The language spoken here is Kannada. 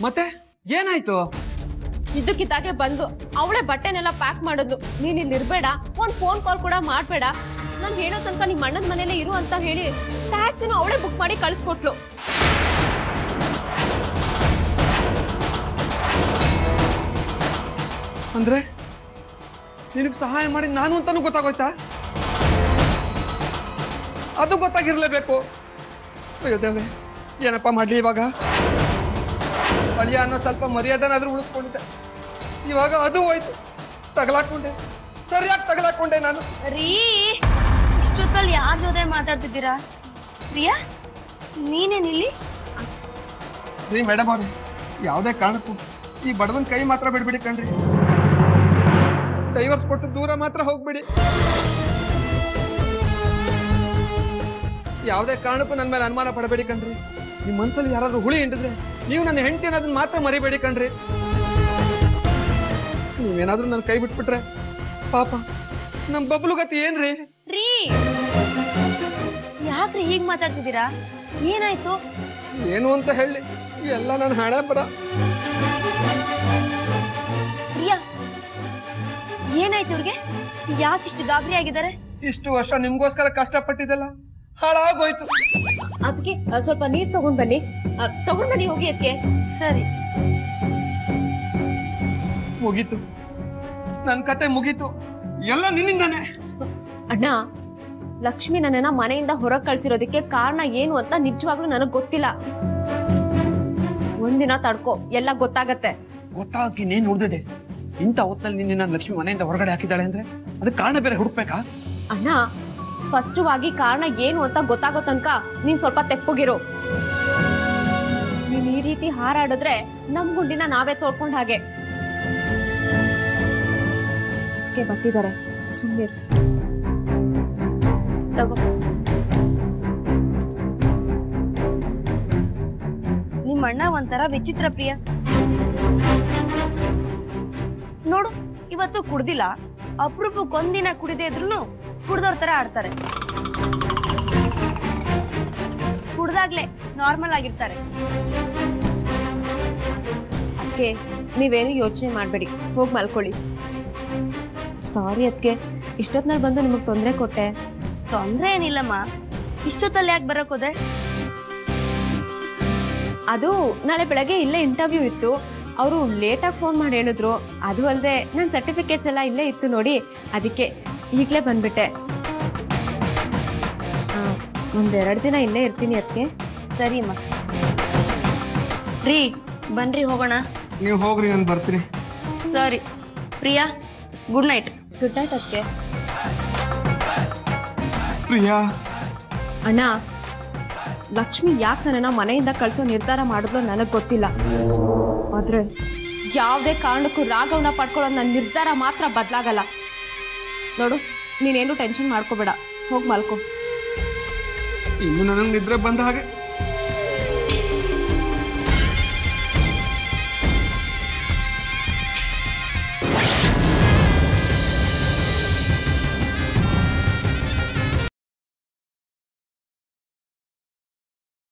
ಮತ್ತೆ ಏನಾಯ್ತು? ಇದಕ್ಕಿದ್ದಾಗೆ ಬಂದು ಅವಳೇ ಬಟ್ಟೆನೆಲ್ಲ ಪ್ಯಾಕ್ ಮಾಡೋದು. ನೀನ್ ಇಲ್ಲಿ ಇರ್ಬೇಡ, ಒಂದ್ ಫೋನ್ ಕಾಲ್ ಕೂಡ ಮಾಡ್ಬೇಡ, ನಾನು ಹೇಳೋ ತನಕ ನಿಮ್ಮ ಅಣ್ಣನ ಮನೇಲೆ ಇರು ಅಂತ ಹೇಳಿ ಟ್ಯಾಕ್ಸಿನ ಅವಳೇ ಬುಕ್ ಮಾಡಿ ಕಳಿಸ್ಕೊಟ್ಲು. ಅಂದ್ರೆ ನಿನಗೆ ಸಹಾಯ ಮಾಡಿ ನಾನು ಅಂತಾನು ಗೊತ್ತಾಗೋಯ್ತಾ? ಅದು ಗೊತ್ತಾಗಿರ್ಲೇಬೇಕು. ಅಯ್ಯೋ ದೇವ್ರೆ, ಏನಪ್ಪ ಮಾಡ್ಲಿ ಇವಾಗ? ಅಳಿಯ ಅನ್ನೋ ಸ್ವಲ್ಪ ಮರ್ಯಾದನಾದ್ರೂ ಉಳಿಸ್ಕೊಂಡಿದ್ದೆ, ಇವಾಗ ಅದು ಹೋಯ್ತು. ತಗಲಾಕೊಂಡೆ, ಸರಿಯಾಗಿ ತಗಲಾಕೊಂಡೆ ನಾನು. ರೀ, ಇಷ್ಟೊತ್ತಲ್ಲಿ ಯಾರ ಜೊತೆ ಮಾತಾಡ್ತಿದ್ದೀರಾ? ಪ್ರಿಯಾ, ನೀನೇನಿಲ್ಲಿ? ರೀ ಮೇಡಮ್ ಅವ್ರೆ, ಯಾವುದೇ ಕಾರಣಕ್ಕೂ ಈ ಬಡವನ್ ಕೈ ಮಾತ್ರ ಬಿಡ್ಬಿಡಿ ಕಣ್ರಿ. ಡೈವರ್ಸ್ ಕೊಟ್ಟು ದೂರ ಮಾತ್ರ ಹೋಗ್ಬಿಡಿ. ಯಾವುದೇ ಕಾರಣಕ್ಕೂ ನನ್ನ ಮೇಲೆ ಅನುಮಾನ ಪಡಬೇಡಿ ಕಣ್ರಿ. ನಿಮ್ಮ ಮನಸ್ಸಲ್ಲಿ ಯಾರಾದ್ರೂ ಹುಳಿ ಹಿಂಡಿದ್ರೆ ನೀವು ನನ್ನ ಹೆಂಡತಿ ಅನ್ನೋದನ್ನ ಮಾತ್ರ ಮರಿಬೇಡಿ ಕಣ್ರಿ. ನೀವೇನಾದ್ರೂ ನನ್ನ ಕೈ ಬಿಟ್ಬಿಟ್ರೆ ಪಾಪ ನಮ್ ಬಬ್ಲು ಗತಿ ಏನ್ರಿ? ರೀ, ಯಾಕ್ರಿ ಹೀಗ್ ಮಾತಾಡ್ತಿದ್ದೀರಾ? ಏನಾಯ್ತು? ಏನು ಅಂತ ಹೇಳಿ, ಎಲ್ಲ ನನ್ನ ಹಣೆ ಬರ. ಪ್ರಿಯಾ, ಏನಾಯ್ತು ಇವ್ರಿಗೆ? ಯಾಕಿಷ್ಟು ಗಾಬರಿ ಆಗಿದ್ದಾರೆ? ಇಷ್ಟು ವರ್ಷ ನಿಮ್ಗೋಸ್ಕರ ಕಷ್ಟಪಟ್ಟಿದ್ದೆಲ್ಲ ಹಾಳಾಗೋಯ್ತು. ಅದಕ್ಕೆ ಸ್ವಲ್ಪ ನೀರ್ ತಗೊಂಡ್ ಬನ್ನಿ, ಹೋಗಿ ಅದಕ್ಕೆ. ಸರಿ. ಮುಗೀತು, ನನ್ ಕತೆ ಮುಗೀತು, ಎಲ್ಲ ನಿನ್ನಿಂದಾನೆ. ಅಣ್ಣ, ಲಕ್ಷ್ಮಿ ನನ್ನನ್ನ ಮನೆಯಿಂದ ಹೊರಗೆ ಕಳ್ಸಿರೋದಕ್ಕೆ ಕಾರಣ ಏನು ಅಂತ ನಿಜವಾಗ್ಲೂ ನನಗ್ ಗೊತ್ತಿಲ್ಲ. ಒಂದಿನ ತಡ್ಕೋ, ಎಲ್ಲ ಗೊತ್ತಾಗತ್ತೆ. ಗೊತ್ತಾಗಿ ನೀನ್ ನೋಡ್ದಿದೆ. ಇಂಥ ಹೊತ್ತಲ್ಲಿ ನಿನ್ನ ಲಕ್ಷ್ಮಿ ಮನೆಯಿಂದ ಹೊರಗಡೆ ಹಾಕಿದ್ದಾಳೆ ಅಂದ್ರೆ ಅದಕ್ಕೆ ಕಾರಣ ಬೇರೆ ಹುಡುಕ್ಬೇಕಾ? ಅಣ್ಣ, ಸ್ಪಷ್ಟವಾಗಿ ಕಾರಣ ಏನು ಅಂತ ಗೊತ್ತಾಗೋ ತನಕ ನೀನ್ ಸ್ವಲ್ಪ ತೆಪ್ಪಗಿರು. ನೀನ್ ಈ ರೀತಿ ಹಾರಾಡಿದ್ರೆ ನಮ್ ಗುಂಡಿನ ನಾವೇ ತೋಡ್ಕೊಂಡ್ ಹಾಗೆ. ಬರ್ತಿದ್ದಾರೆ, ಸುಮ್ಮನೆ ತಗೋ. ನಿಮ್ಮ ಅಣ್ಣ ಒಂಥರ ವಿಚಿತ್ರ ಪ್ರಿಯ. ನೋಡು, ಇವತ್ತು ಕುಡ್ದಿಲ್ಲ, ಅಪರೂಪಕ್ಕೊಂದಿನ ಕುಡಿದೇ ಇದ್ರು ಕುಡ್ದವ್ರ ತರ ಆಡ್ತಾರೆ. ಕುಡ್ದಾಗ್ಲೆ ನಾರ್ಮಲ್ ಆಗಿರ್ತಾರೆ. ಅದಕ್ಕೆ ನೀವೇನು ಯೋಚನೆ ಮಾಡ್ಬೇಡಿ, ಹೋಗಿ ಮಲ್ಕೊಳ್ಳಿ. ಸಾರಿ ಅದಕ್ಕೆ ಇಷ್ಟೊತ್ನಲ್ಲಿ ಬಂದು ನಿಮಗ್ ತೊಂದರೆ ಕೊಟ್ಟೆ. ತೊಂದ್ರೆ ಏನಿಲ್ಲಮ್ಮ, ಇಷ್ಟೊತ್ತಲ್ಲಿ ಯಾಕೆ ಬರಕ್ ಹೋದೆ? ಅದು ನಾಳೆ ಬೆಳಗ್ಗೆ ಇಲ್ಲೇ ಇಂಟರ್ವ್ಯೂ ಇತ್ತು, ಅವರು ಲೇಟಾಗಿ ಫೋನ್ ಮಾಡಿ ಹೇಳಿದ್ರು. ಅದು ಅಲ್ಲದೆ ನನ್ನ ಸರ್ಟಿಫಿಕೇಟ್ಸ್ ಎಲ್ಲ ಇಲ್ಲೇ ಇತ್ತು ನೋಡಿ, ಅದಕ್ಕೆ ಈಗಲೇ ಬಂದ್ಬಿಟ್ಟೆ. ಒಂದೆರಡು ದಿನ ಇಲ್ಲೇ ಇರ್ತೀನಿ ಅದಕ್ಕೆ. ಸರಿಮ್ಮ. ರೀ, ಬನ್ರಿ ಹೋಗೋಣ. ನೀವು ಹೋಗ್ರಿ, ನಾನು ಬರ್ತೀನಿ. ಸರಿ Priya, good night. Good night ಅದಕ್ಕೆ. ಪ್ರಿಯಾ. ಅಣ್ಣ, ಲಕ್ಷ್ಮಿ ಯಾಕೆ ನನ್ನನ್ನ ಮನೆಯಿಂದ ಕಳ್ಸೋ ನಿರ್ಧಾರ ಮಾಡಿದ್ಲು ನನಗೆ ಗೊತ್ತಿಲ್ಲ. ಆದ್ರೆ ಯಾವುದೇ ಕಾರಣಕ್ಕೂ ರಾಘವನ ಪಡ್ಕೊಳ್ಳೋ ನನ್ನ ನಿರ್ಧಾರ ಮಾತ್ರ ಬದಲಾಗಲ್ಲ. ನೋಡು, ನೀನೇನು ಟೆನ್ಷನ್ ಮಾಡ್ಕೋಬೇಡ, ಹೋಗಿ ಮಲ್ಕೋ. ಇನ್ನು ನನಗೆ ನಿದ್ರೆ ಬಂದ ಹಾಗೆ